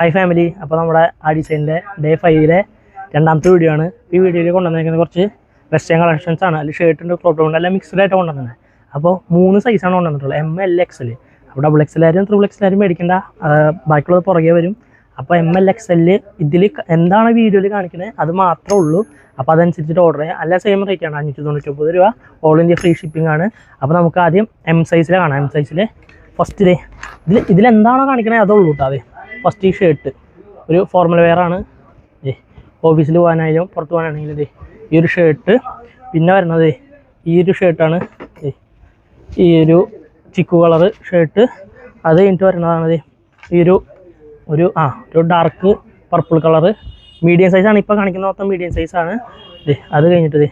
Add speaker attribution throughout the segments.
Speaker 1: Hi family, അപ്പോൾ നമ്മുടെ ആ ഡിസൈനിലെ ഡേ 5 രണ്ടാമത്തെ വീഡിയോ ആണ്. ഈ വീഡിയോയിൽ കൊണ്ടുവന്നിരിക്കുന്നത് കുറച്ച് വെസ്റ്റേൺ കളക്ഷൻസ് ആണ്. അതിൽ ഷർട്ടിൻ്റെ ക്രോപ്പ് ഉണ്ട്, എല്ലാം മിക്സ്ഡ് ആയിട്ട് കൊണ്ടുവന്നത്. അപ്പോൾ 3 സൈസാണ് കൊണ്ടുവന്നിട്ടുള്ളത്, ML XL. അപ്പോൾ XXL ആരും XXL ആരും മേടിക്കേണ്ട, ബാക്കിയുള്ളത് പുറകെ വരും. അപ്പോൾ ML XL ഇതിൽ എന്താണ് വീഡിയോയിൽ കാണിക്കുന്നത് അത് മാത്രമേ ഉള്ളൂ. അപ്പോൾ അതനുസരിച്ചിട്ട് ഓർഡർ ചെയ്യാം. അല്ല സെയിം റേറ്റ് ആണ്, 599 രൂപ. ഓൾ ഇന്ത്യ ഫ്രീ ഷിപ്പിംഗ് ആണ്. അപ്പോൾ നമുക്ക് ആദ്യം M സൈസിൽ കാണാം. M സൈസിൽ ഫസ്റ്റ് ഇതിലെന്താണോ കാണിക്കണത് അതുള്ളൂ കേട്ടോ. അതെ, ഫസ്റ്റ് ഈ ഷർട്ട് ഒരു ഫോർമൽ വെയർ ആണ്. ഓഫീസിൽ പോകാനായാലും പുറത്ത് പോകാനാണെങ്കിലും ഈ ഒരു ഷർട്ട്. പിന്നെ വരുന്നത് ഈ ഒരു ഷർട്ടാണ്, ഈ ഒരു ചിക്കു കളറ് ഷർട്ട്. അത് കഴിഞ്ഞിട്ട് വരുന്നതാണ് ഈ ഒരു ഡാർക്ക് പർപ്പിൾ കളറ് മീഡിയം സൈസാണ്. ഇപ്പോൾ കാണിക്കുന്ന മൊത്തം മീഡിയം സൈസാണ്. അത് കഴിഞ്ഞിട്ട്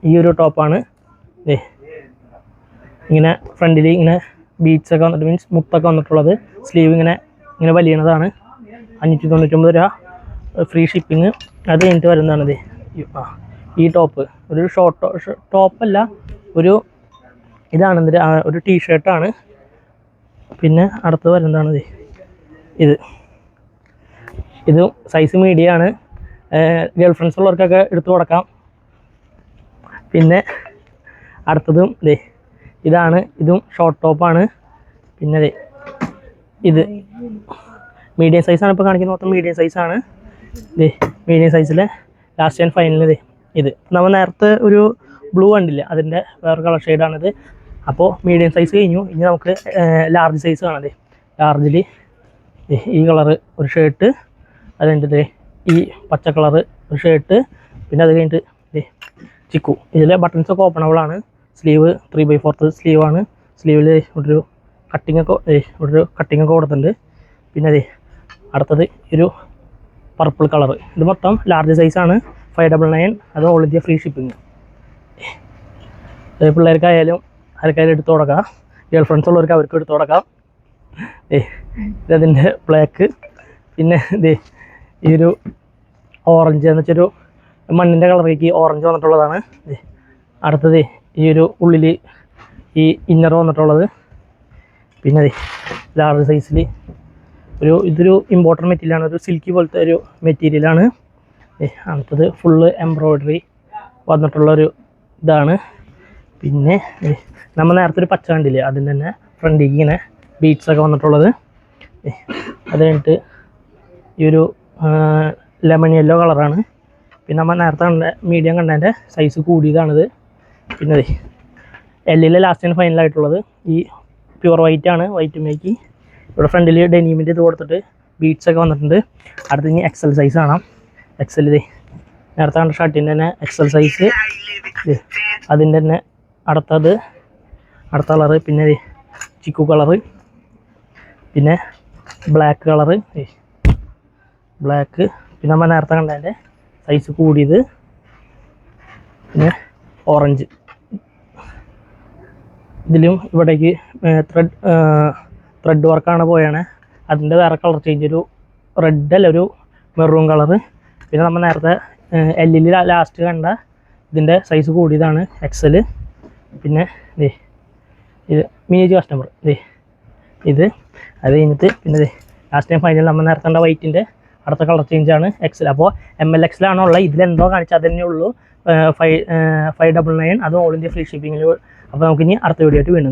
Speaker 1: ഈ ഒരു ടോപ്പാണ്. ഇങ്ങനെ ഫ്രണ്ടിൽ ഇങ്ങനെ ബീറ്റ്സൊക്കെ വന്നിട്ട്, മീൻസ് മുത്തൊക്കെ വന്നിട്ടുള്ളത്. സ്ലീവ് ഇങ്ങനെ വലിയണതാണ്. 599 രൂപ ഫ്രീ ഷിപ്പിങ്. അത് കഴിഞ്ഞിട്ട് വരുന്നതാണ് ഈ ടോപ്പ്. ഒരു ടോപ്പല്ല, ഇതാണ് ഒരു ടീഷർട്ടാണ്. പിന്നെ അടുത്ത് വരുന്നതാണ് ഇത് സൈസ് മീഡിയം ആണ്. ഗേൾ ഫ്രണ്ട്സ് ഉള്ളവർക്കൊക്കെ എടുത്തു കൊടുക്കാം. പിന്നെ അടുത്തതും ഇതാണ്, ഇതും ഷോർട്ട് ടോപ്പാണ്. പിന്നെ ഇത് മീഡിയം സൈസാണ്. ഇപ്പോൾ കാണിക്കുന്ന മൊത്തം മീഡിയം സൈസാണ്. മീഡിയം സൈസിലെ ലാസ്റ്റ് ആൻഡ് ഫൈനൽ ഇത് നമ്മൾ നേരത്തെ ഒരു ബ്ലൂ കണ്ടില്ല, അതിൻ്റെ വേറെ കളർ ഷെയ്ഡാണിത്. അപ്പോൾ മീഡിയം സൈസ് കഴിഞ്ഞു. ഇനി നമുക്ക് ലാർജ് സൈസ് കാണാം. ലാർജിൽ ഈ കളറ് ഒരു ഷർട്ട്, അത് കഴിഞ്ഞിട്ട് ഈ പച്ച കളറ് ഒരു ഷർട്ട്. പിന്നെ അത് കഴിഞ്ഞിട്ട് ചിക്കു. ഇതിലെ ബട്ടൺസൊക്കെ ഓപ്പണബിളാണ്. സ്ലീവ് 3/4 സ്ലീവാണ്. സ്ലീവിൽ ഒരു കട്ടിങ്ങൊക്കെ കൊടുത്തിട്ടുണ്ട്. പിന്നെ അടുത്തത് ഒരു പർപ്പിൾ കളറ്. ഇത് മൊത്തം ലാർജ് സൈസാണ്. 599. അത് ഓൾ ഇന്ത്യ ഫ്രീ ഷിപ്പിങ്. പിള്ളേർക്കായാലും ആർക്കായാലും എടുത്തു കൊടുക്കാം. ഗേൾ ഫ്രണ്ട്സ് ഉള്ളവർക്ക് അവർക്ക് എടുത്തു കൊടുക്കാം. ഇതതിൻ്റെ ബ്ലാക്ക്. പിന്നെ ഈ ഒരു ഓറഞ്ച് എന്ന് വെച്ചൊരു മണ്ണിൻ്റെ കളറിലേക്ക് ഓറഞ്ച് വന്നിട്ടുള്ളതാണ്. അടുത്തത് ഈ ഒരു ഉള്ളിൽ ഈ ഇന്നർ വന്നിട്ടുള്ളത്. പിന്നെ ലാർജ് സൈസിൽ ഇതൊരു ഇമ്പോർട്ടൻ്റ് മെറ്റീരിയലാണ്. ഒരു സിൽക്കി പോലത്തെ ഒരു മെറ്റീരിയലാണ്. അടുത്തത് ഫുള്ള് എംബ്രോയ്ഡറി വന്നിട്ടുള്ളൊരു ഇതാണ്. പിന്നെ നമ്മൾ നേരത്തെ ഒരു പച്ച കണ്ടില്ലേ, അതിന് തന്നെ ഫ്രണ്ടിലേക്ക് ഇങ്ങനെ ബീറ്റ്സൊക്കെ വന്നിട്ടുള്ളത്. അത് കഴിഞ്ഞിട്ട് ഈ ഒരു ലെമൺ യെല്ലോ കളറാണ്. പിന്നെ നമ്മൾ നേരത്തെ മീഡിയം കണ്ടതിൻ്റെ സൈസ് കൂടിയതാണിത്. പിന്നെ എല്ലിലെ ലാസ്റ്റ് ആൻഡ് ഫൈനലായിട്ടുള്ളത് ഈ പ്യുവർ വൈറ്റ് ആണ്. വൈറ്റ് മേക്ക് ഇവിടെ ഫ്രണ്ടിൽ ഡെനീമിൻ്റെ ഇത് കൊടുത്തിട്ട് ബീറ്റ്സൊക്കെ വന്നിട്ടുണ്ട്. അടുത്ത് ഇനി XL സൈസ് കാണാം. XL നേരത്തെ കണ്ട ഷർട്ടിൻ്റെ തന്നെ XL സൈസ്. അതിൻ്റെ തന്നെ അടുത്ത കളറ്. പിന്നെ ചിക്കു കളറ്. പിന്നെ ബ്ലാക്ക് കളറ്. ബ്ലാക്ക്. പിന്നെ നമ്മൾ നേരത്തെ കണ്ടതിൻ്റെ സൈസ് കൂടിയത്. പിന്നെ ഓറഞ്ച്. ഇതിലും ഇവിടേക്ക് ത്രെഡ് വർക്കാണ് പോയാണ്. അതിൻ്റെ വേറെ കളർ ചേഞ്ച്, ഒരു റെഡ് അല്ല, ഒരു മെറൂൺ കളറ്. പിന്നെ നമ്മൾ നേരത്തെ എല്ലിൽ ലാസ്റ്റ് കണ്ട ഇതിൻ്റെ സൈസ് കൂടിയതാണ് XL. പിന്നെ ഇത് മിനിയേച്ചർ കസ്റ്റമർ ഇത്. അത് കഴിഞ്ഞിട്ട് പിന്നെ ലാസ്റ്റ് ടൈം ഫൈനൽ നമ്മൾ നേരത്തെ കണ്ട വൈറ്റിൻ്റെ അടുത്ത കളർ ചേഞ്ചാണ് XL. അപ്പോൾ ML XL ആണുള്ള. ഇതിലെന്തോ കാണിച്ചാൽ അതന്നെ ഉള്ളൂ. 599. അത് ഓൾ ഇന്ത്യ ഫ്രീ ഷിപ്പിങ്ങിൽ. അപ്പോൾ നമുക്കിനി അടുത്ത വീഡിയോ ആയിട്ട് വീണ്ടും